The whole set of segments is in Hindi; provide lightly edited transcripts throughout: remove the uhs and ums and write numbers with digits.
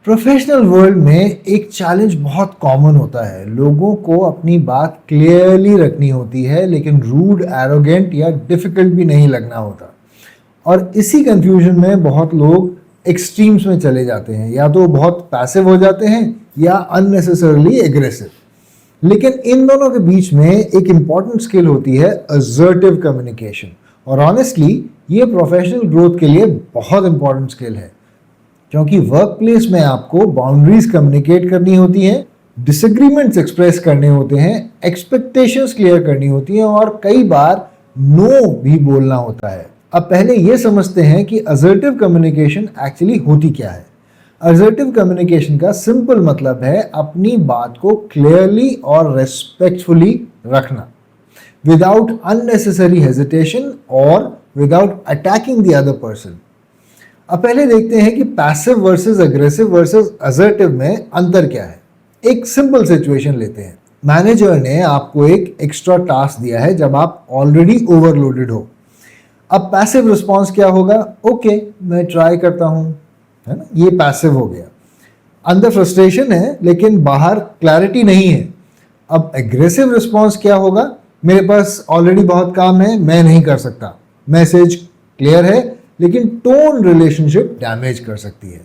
प्रोफेशनल वर्ल्ड में एक चैलेंज बहुत कॉमन होता है। लोगों को अपनी बात क्लियरली रखनी होती है, लेकिन रूड, एरोगेंट या डिफिकल्ट भी नहीं लगना होता। और इसी कंफ्यूजन में बहुत लोग एक्सट्रीम्स में चले जाते हैं, या तो बहुत पैसिव हो जाते हैं या अननेसेसरली एग्रेसिव। लेकिन इन दोनों के बीच में एक इम्पॉर्टेंट स्किल होती है असर्टिव कम्युनिकेशन। और ऑनेस्टली ये प्रोफेशनल ग्रोथ के लिए बहुत इंपॉर्टेंट स्किल है, क्योंकि वर्क प्लेस में आपको बाउंड्रीज कम्युनिकेट करनी होती हैं, डिसएग्रीमेंट्स एक्सप्रेस करने होते हैं, एक्सपेक्टेशंस क्लियर करनी होती हैं और कई बार नो भी बोलना होता है। अब पहले ये समझते हैं कि असर्टिव कम्युनिकेशन एक्चुअली होती क्या है। असर्टिव कम्युनिकेशन का सिंपल मतलब है अपनी बात को क्लियरली और रेस्पेक्टफुली रखना, विदाउट अननेसेसरी हेजिटेशन और without attacking the other person. अब पहले देखते हैं कि passive versus aggressive versus assertive में अंतर क्या है। एक सिंपल सिचुएशन लेते हैं। मैनेजर ने आपको एक एक्स्ट्रा टास्क दिया है जब आप ऑलरेडी ओवरलोडेड हो। अब पैसिव रिस्पॉन्स क्या होगा? ओके, मैं ट्राई करता हूं, है ना। ये पैसिव हो गया। अंदर फ्रस्ट्रेशन है लेकिन बाहर क्लैरिटी नहीं है। अब एग्रेसिव रिस्पॉन्स क्या होगा? मेरे पास ऑलरेडी बहुत काम है, मैं नहीं कर सकता। मैसेज क्लियर है लेकिन टोन रिलेशनशिप डैमेज कर सकती है।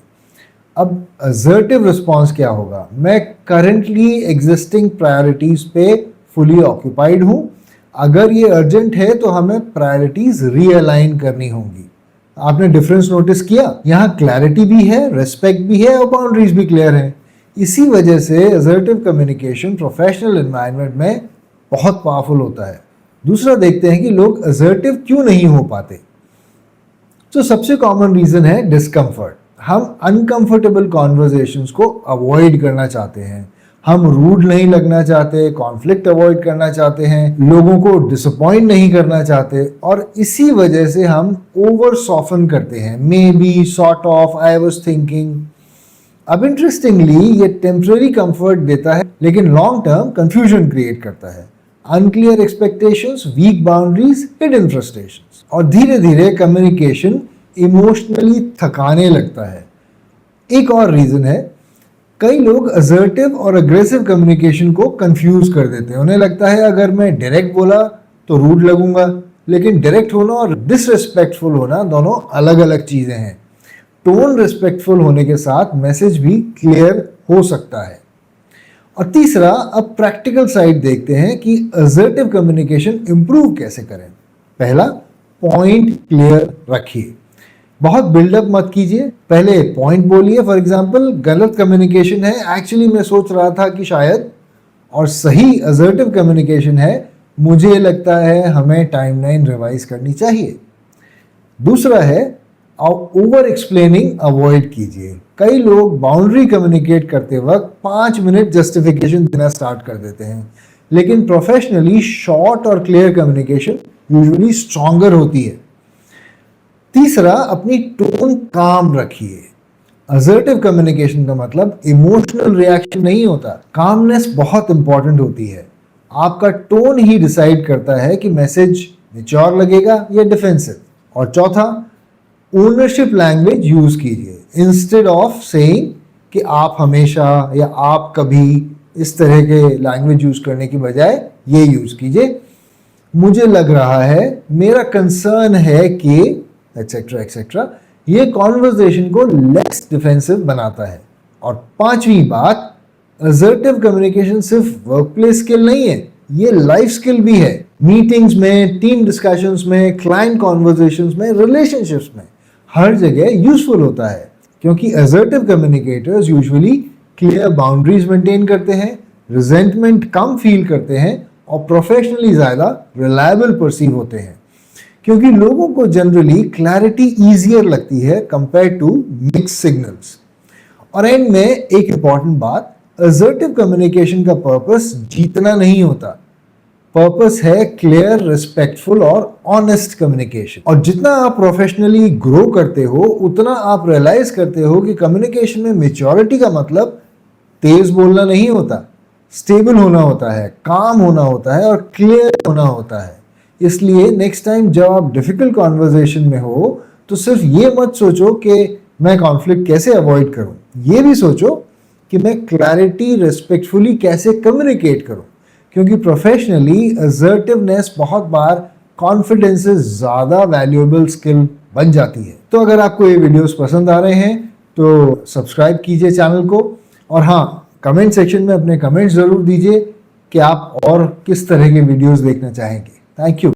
अब असर्टिव रिस्पॉन्स क्या होगा? मैं करंटली एग्जिस्टिंग प्रायोरिटीज पे फुली ऑक्यूपाइड हूं। अगर ये अर्जेंट है तो हमें प्रायोरिटीज रीअलाइन करनी होंगी। आपने डिफरेंस नोटिस किया? यहाँ क्लैरिटी भी है, रेस्पेक्ट भी है और बाउंड्रीज भी क्लियर है। इसी वजह से असर्टिव कम्युनिकेशन प्रोफेशनल एनवायरनमेंट में बहुत पावरफुल होता है। दूसरा देखते हैं कि लोग असर्टिव क्यों नहीं हो पाते। तो सबसे कॉमन रीजन है डिस्कम्फर्ट। हम अनकंफर्टेबल कॉन्वर्जेशंस को अवॉइड करना चाहते हैं। हम रूड नहीं लगना चाहते, कॉन्फ्लिक्ट अवॉइड करना चाहते हैं, लोगों को डिसअपॉइंट नहीं करना चाहते और इसी वजह से हम ओवर सॉफन करते हैं। Maybe, sort of, I was thinking. अब इंटरेस्टिंगली ये टेम्पररी कंफर्ट देता है लेकिन लॉन्ग टर्म कंफ्यूजन क्रिएट करता है। Unclear expectations, weak boundaries, hidden frustrations और धीरे धीरे कम्युनिकेशन इमोशनली थकाने लगता है। एक और रीजन है, कई लोग असर्टिव और अग्रेसिव कम्युनिकेशन को कंफ्यूज कर देते हैं। उन्हें लगता है अगर मैं डायरेक्ट बोला तो रूड लगूंगा, लेकिन डायरेक्ट होना और डिसरिस्पेक्टफुल होना दोनों अलग अलग चीजें हैं। टोन रिस्पेक्टफुल होने के साथ मैसेज भी क्लियर हो सकता है। और तीसरा, अब प्रैक्टिकल साइड देखते हैं कि असर्टिव कम्युनिकेशन इंप्रूव कैसे करें। पहला, पॉइंट क्लियर रखिए। बहुत बिल्डअप मत कीजिए, पहले पॉइंट बोलिए। फॉर एग्जांपल, गलत कम्युनिकेशन है, एक्चुअली मैं सोच रहा था कि शायद। और सही असर्टिव कम्युनिकेशन है, मुझे लगता है हमें टाइमलाइन रिवाइज करनी चाहिए। दूसरा है, ओवर एक्सप्लेनिंग अवॉइड कीजिए। कई लोग बाउंड्री कम्युनिकेट करते वक्त 5 मिनट जस्टिफिकेशन देना स्टार्ट कर देते हैं, लेकिन प्रोफेशनली शॉर्ट और क्लियर कम्युनिकेशन यूजुअली स्ट्रॉन्गर होती है। तीसरा, अपनी टोन काम रखिए। असर्टिव कम्युनिकेशन का मतलब इमोशनल रिएक्शन नहीं होता। कामनेस बहुत इंपॉर्टेंट होती है। आपका टोन ही डिसाइड करता है कि मैसेज मैच्योर लगेगा या डिफेंसिव। और चौथा, ओनरशिप लैंग्वेज यूज कीजिए। इंस्टेड ऑफ सेइंग कि आप हमेशा या आप कभी, इस तरह के लैंग्वेज यूज करने की बजाय ये यूज कीजिए, मुझे लग रहा है, मेरा कंसर्न है कि, एक्सेट्रा एक्सेट्रा। ये कॉन्वर्सेशन को लेस डिफेंसिव बनाता है। और पांचवी बात, असर्टिव कम्युनिकेशन सिर्फ वर्कप्लेस स्किल नहीं है, ये लाइफ स्किल भी है। मीटिंग्स में, टीम डिस्कशंस में, क्लाइंट कॉन्वर्सेशंस में, रिलेशनशिप्स में, हर जगह यूजफुल होता है। क्योंकि assertive communicators usually clear boundaries maintain करते हैं, रिजेंटमेंट कम फील करते हैं और प्रोफेशनली ज्यादा रिलायबल परसीव होते हैं। क्योंकि लोगों को जनरली क्लैरिटी ईजियर लगती है कंपेयर टू मिक्स सिग्नल्स। और एंड में एक इंपॉर्टेंट बात, असर्टिव कम्युनिकेशन का पर्पस जीतना नहीं होता। पर्पस है क्लियर, रिस्पेक्टफुल और ऑनेस्ट कम्युनिकेशन। और जितना आप प्रोफेशनली ग्रो करते हो, उतना आप रियलाइज करते हो कि कम्युनिकेशन में मैच्योरिटी का मतलब तेज बोलना नहीं होता, स्टेबल होना होता है, काम होना होता है और क्लियर होना होता है। इसलिए नेक्स्ट टाइम जब आप डिफिकल्ट कॉन्वर्सेशन में हो तो सिर्फ ये मत सोचो कि मैं कॉन्फ्लिक्ट कैसे अवॉइड करूं, ये भी सोचो कि मैं क्लैरिटी रिस्पेक्टफुली कैसे कम्युनिकेट करूं, क्योंकि प्रोफेशनली असर्टिवनेस बहुत बार कॉन्फिडेंस से ज़्यादा वैल्यूएबल स्किल बन जाती है। तो अगर आपको ये वीडियोस पसंद आ रहे हैं तो सब्सक्राइब कीजिए चैनल को, और हाँ, कमेंट सेक्शन में अपने कमेंट्स ज़रूर दीजिए कि आप और किस तरह के वीडियोस देखना चाहेंगे। Thank you.